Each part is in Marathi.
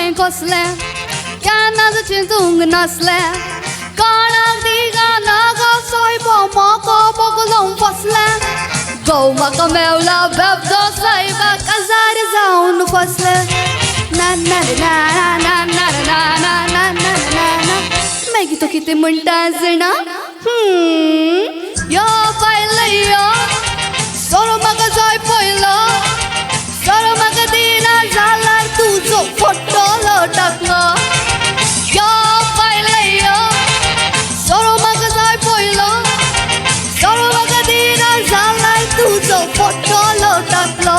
तें कसलें केन्नाच चिंतूंक नासलें कानाक दिगा नागा सायबा म्हाका बगलून फसलें घोव म्हाका मेवला बेबदो सायबा काजार जावन फसलें ना ना ना ना ना ना ना ना ना ना ना मागीर तो कितें म्हणटा जाणा यो बायलो यो सोरो म्हाका जाय पयलो सोरो म्हाका दिना जाल्यार तुजो फोटो टाकलो यो बायलो यो सोरो म्हाका जाय पयलो सोरो म्हाका दिना जाल्यार तुजो फोटो टाकलो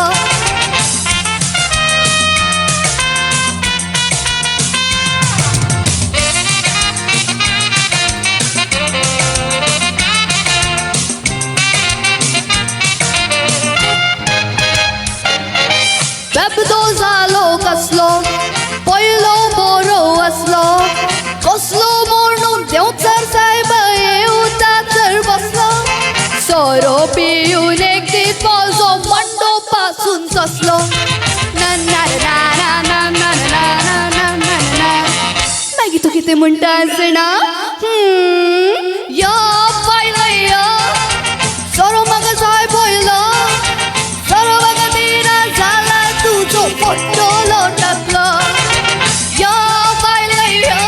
बेबदो जालो कसलो पयलो बरो आसलो कसलो म्हणून देंवचार सायब येवतार बसलो सोरो पियून एक दीस म्हजो मंडो पासून ससलो ना ना ना ना ना ना ना ना ना ना ना मागीर तूं कितें म्हणटा जाणा यो बायलो यो सोरो म्हाका जाय पयलो सोरो म्हाका दिना जाल्यार तुजो फोटो टाकलो यो बायलो यो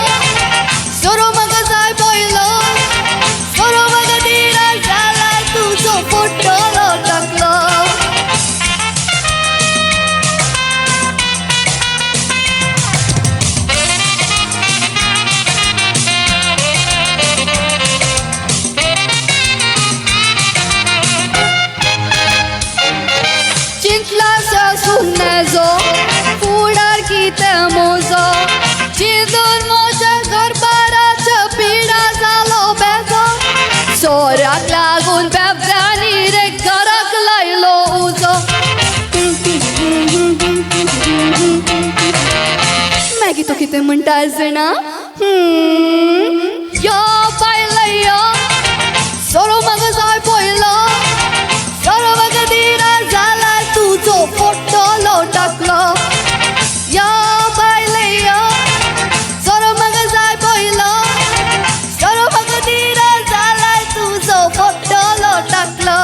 सोरो म्हाका जाय पयलो सोरो म्हाका दिना जाल्यार तुजो फोटो टाकलो चिंतला सुनेजो फुडार कितें मोजो चिंतून म्हज्या घरबाराच्या पिडा जालो बेजो सोऱ्याक लागून बेबद्यांनी रे घराक लायलो उजो मागीर तो कितें म्हणटा जाणा यो बायलो यो सोरो म्हाका जाय पयलो सोरो म्हाका दिना जाल्यार तुजो फोटो टाकलो यो बायलो यो सोरो म्हाका जाय पयलो सोरो म्हाका दिना जाल्यार तुजो फोटो टाकलो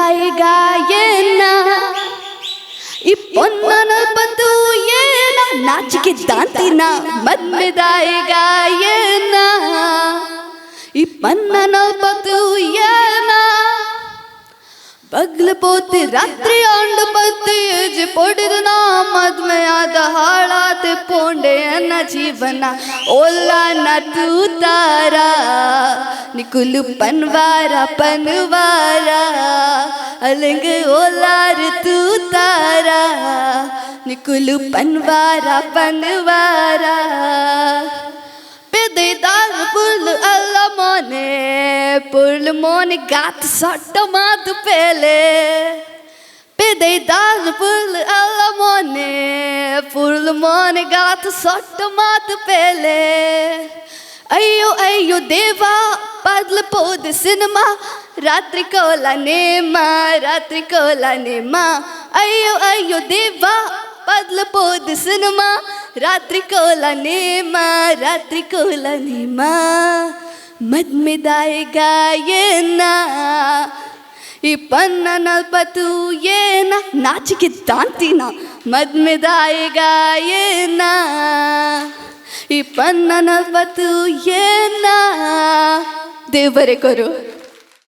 ಮದ್ಮೆದಾಯಿಗಾಯೇನ ಈ ಪೊನ್ನನ ಬಂದು ಏನ ನಾಚಿಕೆ ದಾಂತಿನ ಮದ್ಮೆದಾಯಿಗಾಯೇನ ಈ ಪನ್ನನ ಬಂದು ಏನ ಬಗ್ಲಪೋತಿ ರಾತ್ರಿ ಆಂಡ ಬತ್ತಿ ಜೆ ಪೊಡಿದನ ಮದ್ಮೆ ಆದ ಹಾಳಾತೆ ಪೋಂಡೆ ಅನ್ನ ಜೀವನ ಓಲಾನ ತೂತಾರ ನಿಕುಲು ಪನ್ವಾರ ಪನ್ವಾರ ಅಲಂಗ ಓಲಾರ ತೂತಾರ ನಿಕುಲು ಪನ್ವಾರ ಪನ್ವಾರ Pedidar pul mone gat sotto matu pele Pedidar pul mone gat sotto matu pele Ayyo ayyo deva padle pod cinema Ratri kola nema Ayyo ayyo deva padle pod cinema Ratri kola nema ಮದ್ಮೆದಾಯಿಗಾಯೇನ ಈ ಪನ್ನನಲ್ಪತು ಏನ ನಾಚಿಕೆ ದಾಂತಿನ ಮದ್ಮೆದಾಯಿಗಾಯೇನ ಈ ಪನ್ನನಲ್ಪತು ಏನ ದೇವರೇ ಕೊರು